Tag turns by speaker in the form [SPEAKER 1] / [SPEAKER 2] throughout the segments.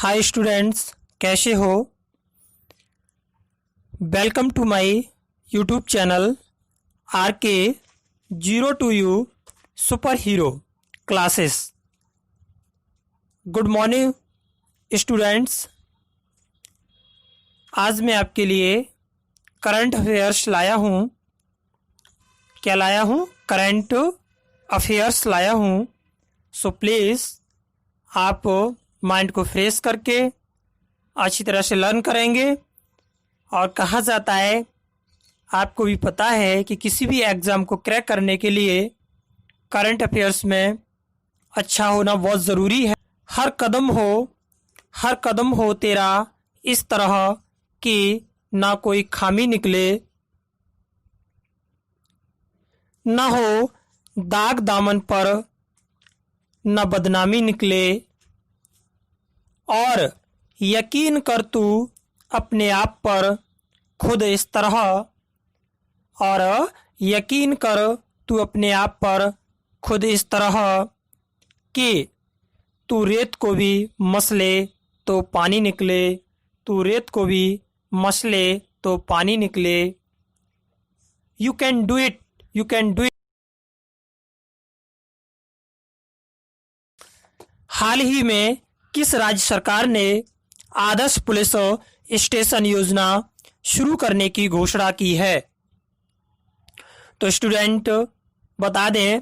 [SPEAKER 1] हाय students, कैसे हो। Welcome to my YouTube channel RK02U super hero classes. Good morning students. आज मैं आपके लिए करंट अफेयर्स लाया हूँ। क्या लाया हूँ? करंट अफेयर्स लाया हूँ। सो प्लीज़ आप माइंड को फ्रेश करके अच्छी तरह से लर्न करेंगे। और कहा जाता है, आपको भी पता है कि किसी भी एग्ज़ाम को क्रैक करने के लिए करंट अफेयर्स में अच्छा होना बहुत ज़रूरी है। हर कदम हो तेरा इस तरह कि ना कोई खामी निकले, ना हो दाग दामन पर न बदनामी निकले। और यकीन कर तू अपने आप पर खुद इस तरह, और यकीन कर तू अपने आप पर खुद इस तरह कि तू रेत को भी मसले तो पानी निकले, तू रेत को भी मसले तो पानी निकले। You can do it, you can do it. हाल ही में किस राज्य सरकार ने आदर्श पुलिस स्टेशन योजना शुरू करने की घोषणा की है? तो स्टूडेंट बता दें,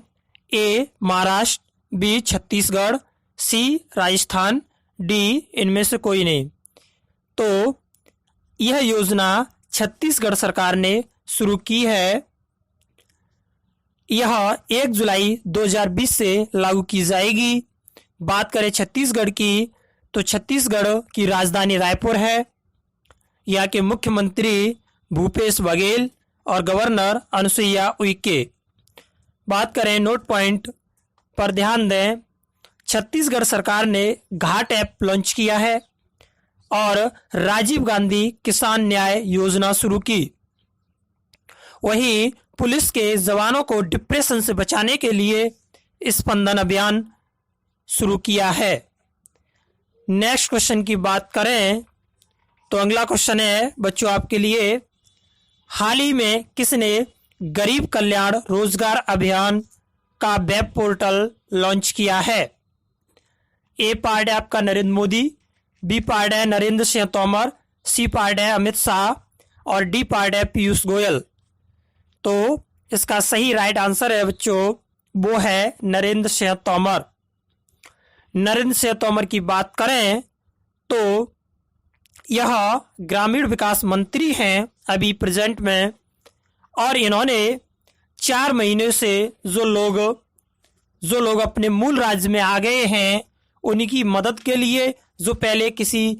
[SPEAKER 1] ए महाराष्ट्र, बी छत्तीसगढ़, सी राजस्थान, डी इनमें से कोई नहीं। तो यह योजना छत्तीसगढ़ सरकार ने शुरू की है। यह 1 जुलाई 2020 से लागू की जाएगी। बात करें छत्तीसगढ़ की, तो छत्तीसगढ़ की राजधानी रायपुर है। यहाँ के मुख्यमंत्री भूपेश बघेल और गवर्नर अनुसुईया उइके। बात करें नोट पॉइंट पर ध्यान दें, छत्तीसगढ़ सरकार ने घाट ऐप लॉन्च किया है और राजीव गांधी किसान न्याय योजना शुरू की। वहीं पुलिस के जवानों को डिप्रेशन से बचाने के लिए स्पंदन अभियान शुरू किया है। नेक्स्ट क्वेश्चन की बात करें तो अगला क्वेश्चन है बच्चों आपके लिए, हाल ही में किसने गरीब कल्याण रोजगार अभियान का वेब पोर्टल लॉन्च किया है? ए पार्ट है आपका नरेंद्र मोदी, बी पार्ट है नरेंद्र सिंह तोमर, सी पार्ट है अमित शाह और डी पार्ट है पीयूष गोयल। तो इसका सही राइट आंसर है बच्चों, वो है नरेंद्र सिंह तोमर। नरेंद्र सिंह तोमर की बात करें तो यह ग्रामीण विकास मंत्री हैं अभी प्रेजेंट में, और इन्होंने 4 महीने से जो लोग अपने मूल राज्य में आ गए हैं उनकी मदद के लिए, जो पहले किसी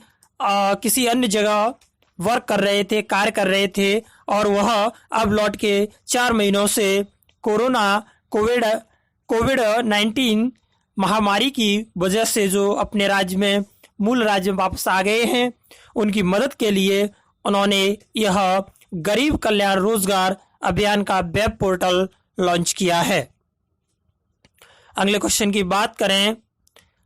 [SPEAKER 1] अन्य जगह वर्क कर रहे थे, कार्य कर रहे थे, और वह अब लौट के 4 महीनों से कोविड-19 महामारी की वजह से जो अपने राज्य में मूल राज्य में वापस आ गए हैं, उनकी मदद के लिए उन्होंने यह गरीब कल्याण रोजगार अभियान का वेब पोर्टल लॉन्च किया है। अगले क्वेश्चन की बात करें,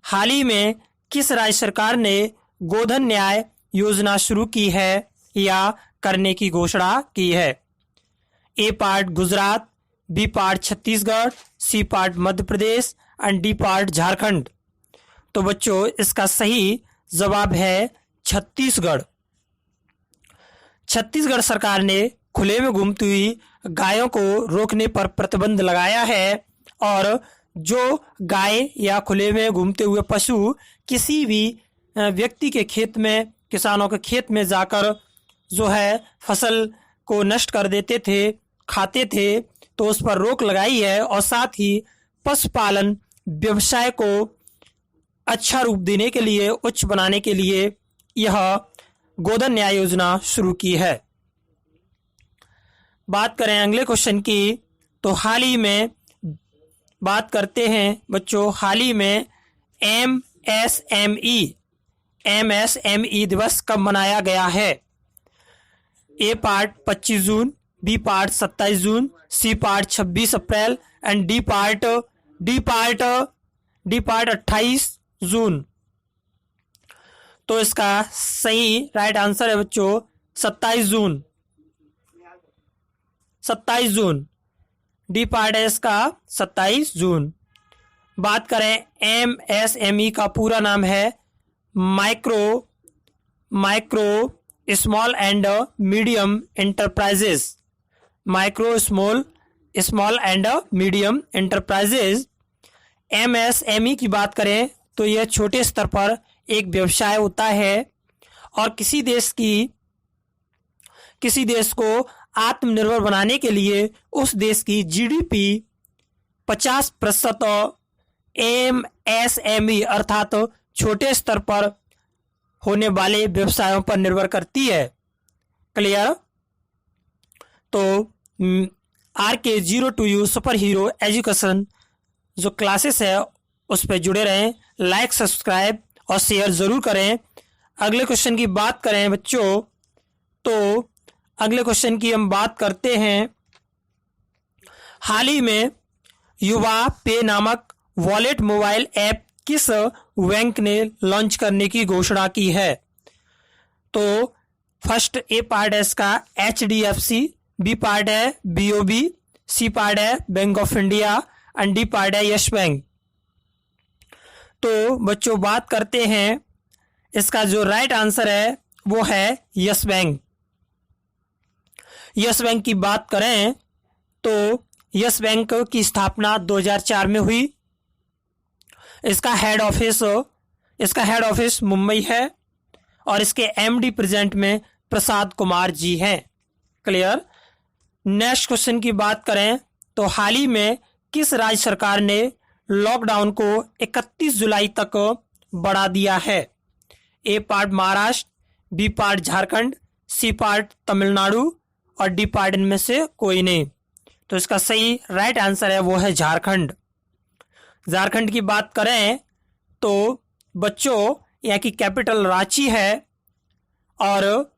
[SPEAKER 1] हाल ही में किस राज्य सरकार ने गोधन न्याय योजना शुरू की है या करने की घोषणा की है? A part Gujarat, B part Chhattisgarh, C part Madhya Pradesh and D part Jharkhand. तो बच्चों इसका सही जवाब है छत्तीसगढ़। छत्तीसगढ़ सरकार ने खुले में घूमती हुई गायों को रोकने पर प्रतिबंध लगाया है, और जो गाय या खुले में घूमते हुए पशु किसी भी व्यक्ति के खेत में, किसानों के खेत में जाकर जो है फसल को नष्ट कर देते थे, खाते थे, तो उस पर रोक लगाई है। और साथ ही पशुपालन व्यवसाय को अच्छा रूप देने के लिए, उच्च बनाने के लिए यह गोधन न्याय योजना शुरू की है। बात करें अगले क्वेश्चन की, तो हाल ही में बात करते हैं बच्चों, हाल ही में MSME दिवस कब मनाया गया है? A part 25 June, B part 27 June, C part 26 April and D part 28 June. तो इसका सही राइट आंसर है बच्चों 27 जून। 27 जून डी पार्ट है इसका 27 जून। बात करें MSME का पूरा नाम है micro small and medium enterprises. Micro small and medium enterprises MSME की बात करें तो यह छोटे स्तर पर एक व्यवसाय होता है और किसी देश को आत्मनिर्भर बनाने के लिए उस देश की GDP 50% MSME अर्थात छोटे स्तर पर होने वाले व्यवसायों पर निर्भर करती है। क्लियर? तो RK02U सुपर हीरो एजुकेशन जो क्लासेस है उस पर जुड़े रहें, लाइक सब्सक्राइब और शेयर ज़रूर करें। अगले क्वेश्चन की बात करें बच्चों, तो अगले क्वेश्चन की हम बात करते हैं। हाल ही में युवा पे नामक वॉलेट मोबाइल ऐप किस बैंक ने लॉन्च करने की घोषणा की है? तो फर्स्ट ए पार्ट है इसका HDFC, बी पार्ट है BOB, सी पार्ट है bank of India and D part है यस बैंक। तो बच्चों बात करते हैं, इसका जो राइट आंसर है वो है यस बैंक। यस बैंक की बात करें तो यस बैंक की स्थापना 2004 में हुई। इसका हेड ऑफिस मुंबई है और इसके MD प्रेजेंट में प्रसाद कुमार जी हैं। क्लियर? नेक्स्ट क्वेश्चन की बात करें तो हाल ही में किस राज्य सरकार ने लॉकडाउन को 31 जुलाई तक बढ़ा दिया है? A part Maharashtra, B part Jharkhand, C part Tamil Nadu और डी पार्ट इनमें से कोई नहीं। तो इसका सही राइट आंसर है वो है झारखंड। झारखंड की बात करें तो बच्चों यहाँ की कैपिटल रांची है और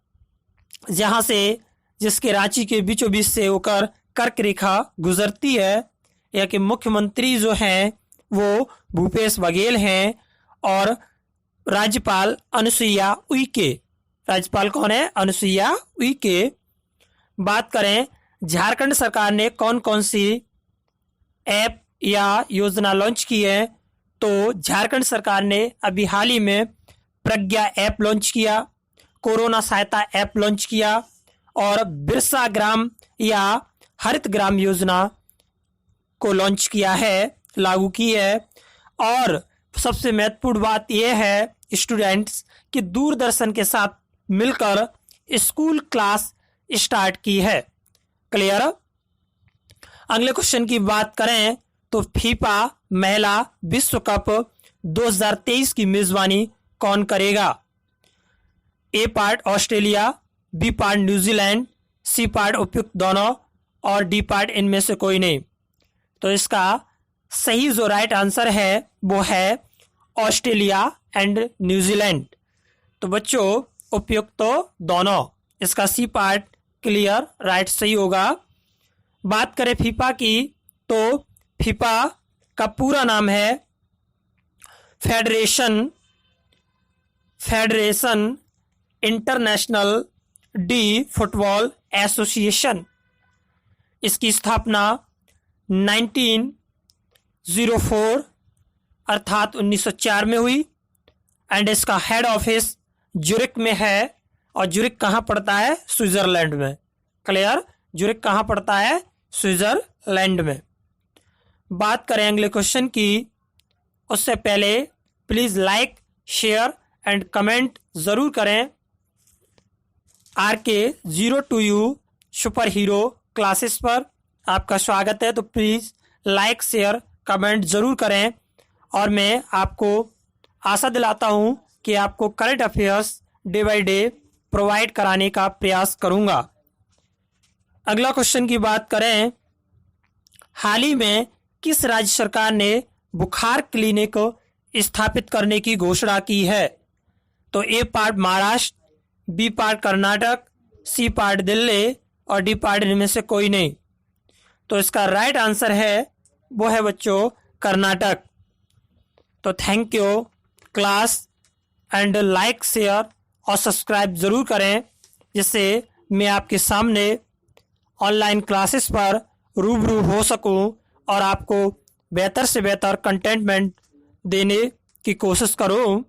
[SPEAKER 1] जहाँ से जिसके रांची के बीचों बीच से होकर कर्क रेखा गुजरती है। यहाँ के मुख्यमंत्री जो हैं वो भूपेश बघेल हैं और राज्यपाल अनुसुईया उइके। राज्यपाल कौन है? अनुसुईया उइके। बात करें झारखंड सरकार ने कौन कौन सी ऐप या योजना लॉन्च की है, तो झारखंड सरकार ने अभी हाल ही में प्रज्ञा ऐप लॉन्च किया, कोरोना सहायता ऐप लॉन्च किया और बिरसा ग्राम या हरित ग्राम योजना को लॉन्च किया है, लागू की है। और सबसे महत्वपूर्ण बात यह है स्टूडेंट्स कि दूरदर्शन के साथ मिलकर स्कूल क्लास स्टार्ट की है। क्लियर? अगले क्वेश्चन की बात करें तो फीफा महिला विश्व कप 2023 की मेजबानी कौन करेगा? A part Australia, B part New Zealand, C part उपयुक्त दोनों और डी पार्ट इनमें से कोई नहीं। तो इसका सही जो राइट आंसर है वो है ऑस्ट्रेलिया एंड न्यूजीलैंड। तो बच्चों उपयुक्त तो दोनों, इसका सी पार्ट क्लियर राइट सही होगा। बात करें फीफा की तो फीफा का पूरा नाम है federation international D football association. इसकी स्थापना 1904 अर्थात 1904 में हुई एंड इसका हेड ऑफिस ज्यूरिख में है। और ज्यूरिख कहाँ पड़ता है? स्विट्जरलैंड में। क्लियर? ज्यूरिख कहाँ पड़ता है? स्विट्जरलैंड में। बात करें अगले क्वेश्चन की, उससे पहले please like share and comment ज़रूर करें। RK02U सुपर हीरो क्लासेस पर आपका स्वागत है। तो प्लीज़ लाइक शेयर कमेंट ज़रूर करें और मैं आपको आशा दिलाता हूं कि आपको current affairs day by day provide कराने का प्रयास करूंगा। अगला क्वेश्चन की बात करें, हाल ही में किस राज्य सरकार ने बुखार क्लिनिक स्थापित करने की घोषणा की है? तो A part Maharashtra, B part Karnataka, C part Delhi और डी पार्ट इनमें से कोई नहीं। तो इसका राइट आंसर है वो है बच्चों कर्नाटक। तो thank you class. And like, share और सब्सक्राइब ज़रूर करें, जिससे मैं आपके सामने ऑनलाइन क्लासेस पर रूबरू हो सकूं और आपको बेहतर से बेहतर कंटेंटमेंट देने की कोशिश करूं।